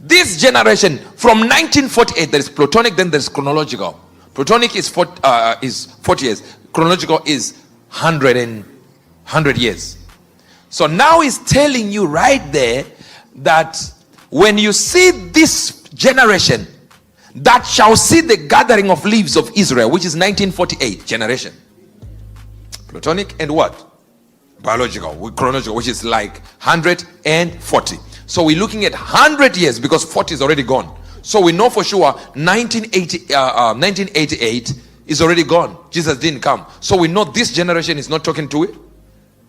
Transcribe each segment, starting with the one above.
This generation from 1948, there is Platonic, then there is chronological. Platonic is 40 years. Chronological is 100 years. So now he's telling you right there that when you see this generation that shall see the gathering of leaves of Israel, which is 1948 generation. Platonic and what? Biological, chronological, which is like 140. So we're looking at 100 years because 40 is already gone. So we know for sure 1988 is already gone. Jesus didn't come. So we know this generation is not talking to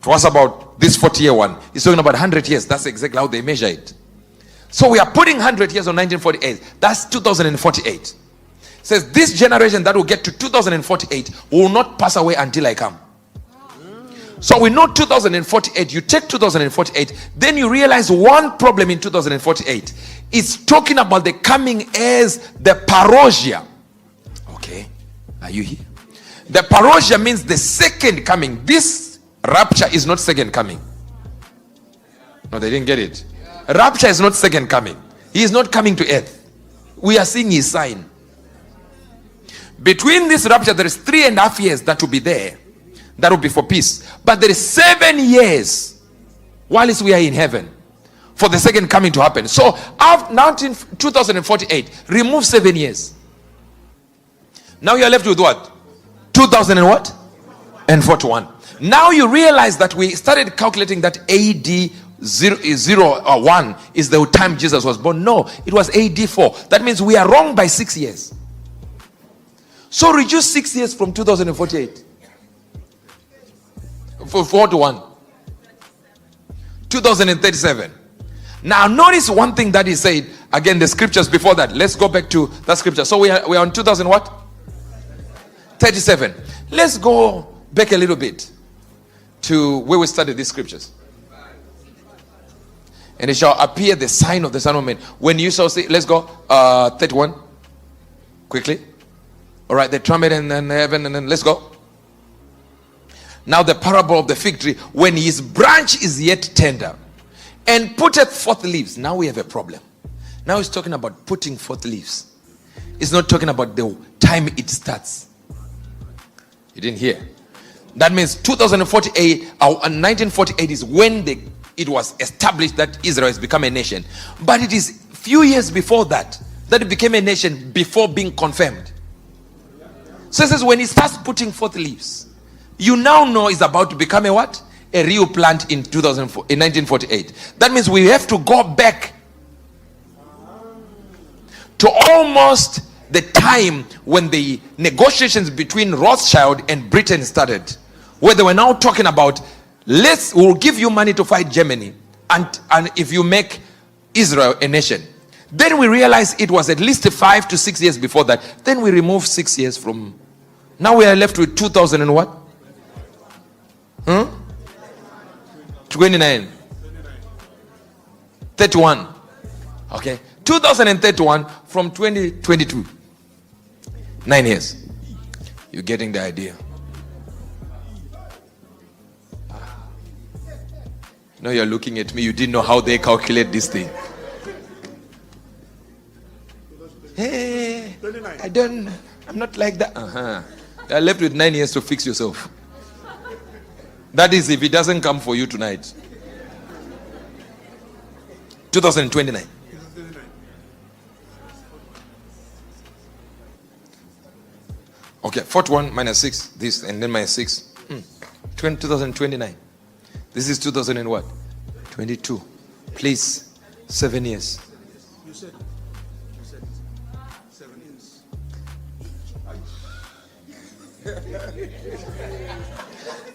us about this 40-year one. He's talking about 100 years. That's exactly how they measure it. So we are putting 100 years on 1948. That's 2048. It says this generation that will get to 2048 will not pass away until I come. So we know 2048. You take 2048, then you realize one problem in 2048. It's talking about the coming as the parousia. Okay, are you here? The parousia means the second coming. This rapture is not second coming. No, they didn't get it. Rapture is not second coming. He is not coming to earth. We are seeing his sign. Between this rapture, there is 3.5 years that will be there. That will be for peace. But there is 7 years whilst we are in heaven for the second coming to happen. So after 2048, remove 7 years. Now you are left with what? 2000 and what? And 41. Now you realize that we started calculating that AD 1 is the time Jesus was born. No, it was AD 4. That means we are wrong by 6 years. So reduce 6 years from 2048. For 41. 2037. Now notice one thing that he said. Again, the scriptures before that. Let's go back to that scripture. So we are on 2000 what? 37. Let's go back a little bit to where we studied these scriptures. And it shall appear the sign of the Son of Man. When you shall see, let's go 31 quickly. All right, the trumpet and then heaven, and then let's go. Now the parable of the fig tree, when his branch is yet tender and putteth forth leaves. Now we have a problem. Now he's talking about putting forth leaves. It's not talking about the time it starts. You didn't hear. That means 2048 or 1948 is when it was established that Israel has become a nation. But it is few years before that it became a nation before being confirmed. So it says when it starts putting forth leaves, you now know it's about to become a what? A real plant in 1948. That means we have to go back to almost the time when the negotiations between Rothschild and Britain started, where they were now talking about, we'll give you money to fight Germany, and if you make Israel a nation. Then we realized it was at least 5 to 6 years before that. Then we removed 6 years from. Now we are left with 2000 and what? 29. 31. Okay. 2031 from 2022. 9 years. You're getting the idea. Now you're looking at me. You didn't know how they calculate this thing. Hey, I'm not like that. You're left with 9 years to fix yourself. That is if it doesn't come for you tonight. 2029. Okay, 41 minus 6, this, and then minus 6. 2029. This is 2000 and what? 22. Please, 7 years. You said 7 years.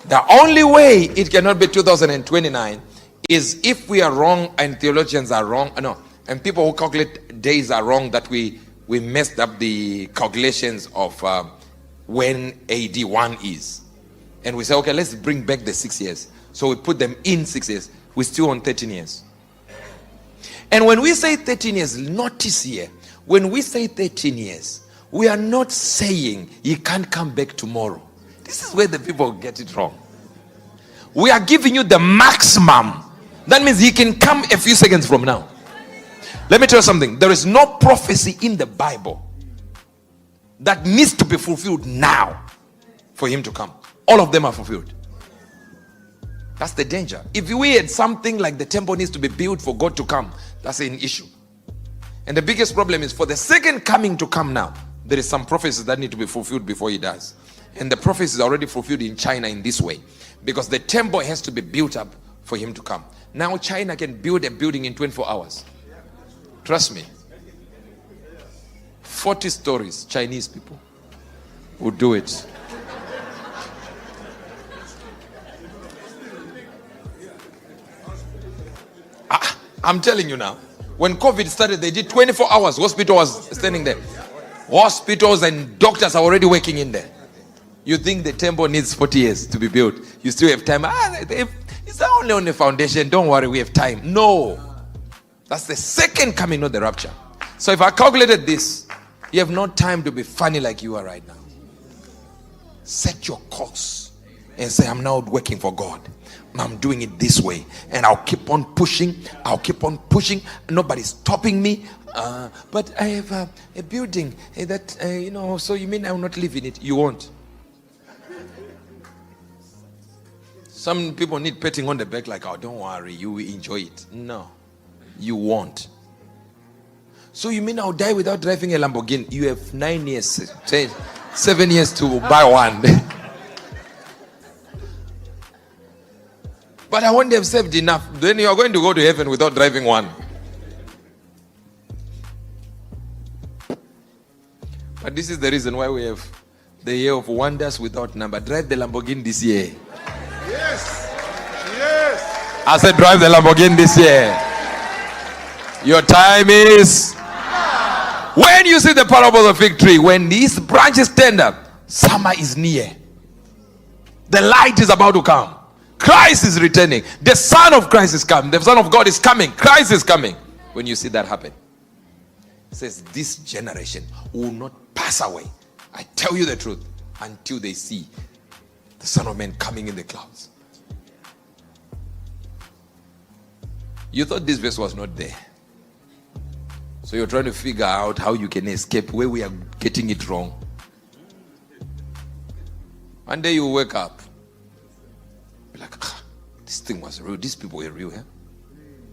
The only way it cannot be 2029 is if we are wrong and theologians are wrong. No, and people who calculate days are wrong, that we messed up the calculations of when AD 1 is. And we say, okay, let's bring back the 6 years. So we put them in 6 years. We're still on 13 years. And when we say 13 years, notice here, when we say 13 years, we are not saying he can't come back tomorrow. This is where the people get it wrong. We are giving you the maximum. That means he can come a few seconds from now. Let me tell you something. There is no prophecy in the Bible that needs to be fulfilled now for him to come. All of them are fulfilled. That's the danger. If we had something like the temple needs to be built for God to come, that's an issue. And the biggest problem is for the second coming to come now, there is some prophecies that need to be fulfilled before he does. And the prophecy is already fulfilled in China in this way, because the temple has to be built up for him to come. Now China can build a building in 24 hours. Trust me. 40 stories, Chinese people would do it. I'm telling you now, when COVID started, they did 24 hours. Hospital was standing there. Hospitals and doctors are already working in there. You think the temple needs 40 years to be built? You still have time. It's only on the foundation. Don't worry, we have time. No. That's the second coming, not the rapture. So if I calculated this, you have no time to be funny like you are right now. Set your course and say, I'm now working for God. I'm doing it this way, and I'll keep on pushing. Nobody's stopping me. But I have a building that so you mean I will not live in it? You won't. Some people need patting on the back like, oh, don't worry, you will enjoy it. No, you won't. So you mean I'll die without driving a Lamborghini? You have 9 years, 7 years to buy one. But I won't have saved enough. Then you are going to go to heaven without driving one. But this is the reason why we have the year of wonders without number. Drive the Lamborghini this year. Yes. Yes. I said drive the Lamborghini this year. Your time is... When you see the parable of the fig tree, when these branches stand up, summer is near. The light is about to come. Christ is returning. The Son of Christ is coming. The Son of God is coming. Christ is coming. When you see that happen, it says this generation will not pass away. I tell you the truth, until they see the Son of Man coming in the clouds. You thought this verse was not there. So you're trying to figure out how you can escape where we are getting it wrong. One day you wake up. Like, this thing was real. These people were real. It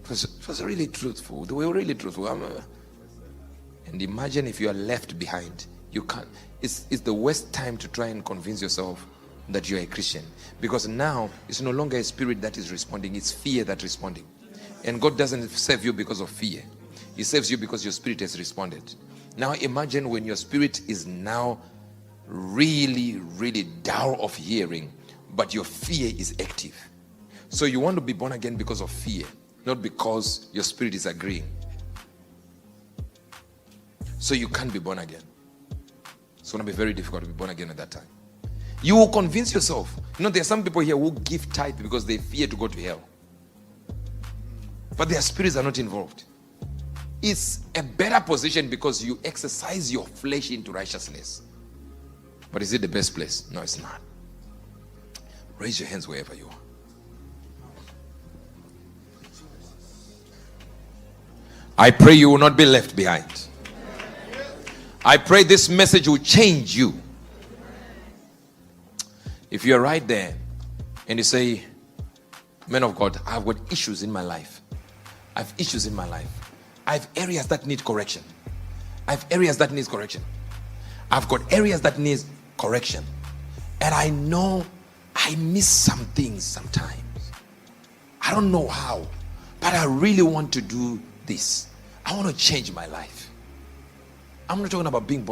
was really truthful. They were really truthful. And imagine if you are left behind. You can't. It's the worst time to try and convince yourself that you are a Christian, because now it's no longer a spirit that is responding. It's fear that's responding. And God doesn't save you because of fear. He saves you because your spirit has responded. Now imagine when your spirit is now really, really dull of hearing, but your fear is active. So you want to be born again because of fear, not because your spirit is agreeing. So you can't be born again. It's going to be very difficult to be born again at that time. You will convince yourself. There are some people here who give tithe because they fear to go to hell. But their spirits are not involved. It's a better position because you exercise your flesh into righteousness. But is it the best place? No, it's not. Raise your hands wherever you are. I pray you will not be left behind. I pray this message will change you. If you're right there and you say, man of God, I've got issues in my life. I have issues in my life. I have areas that need correction. I have areas that need correction. I've got areas that need correction. And I know I miss some things sometimes. I don't know how, but I really want to do this. I want to change my life. I'm not talking about being born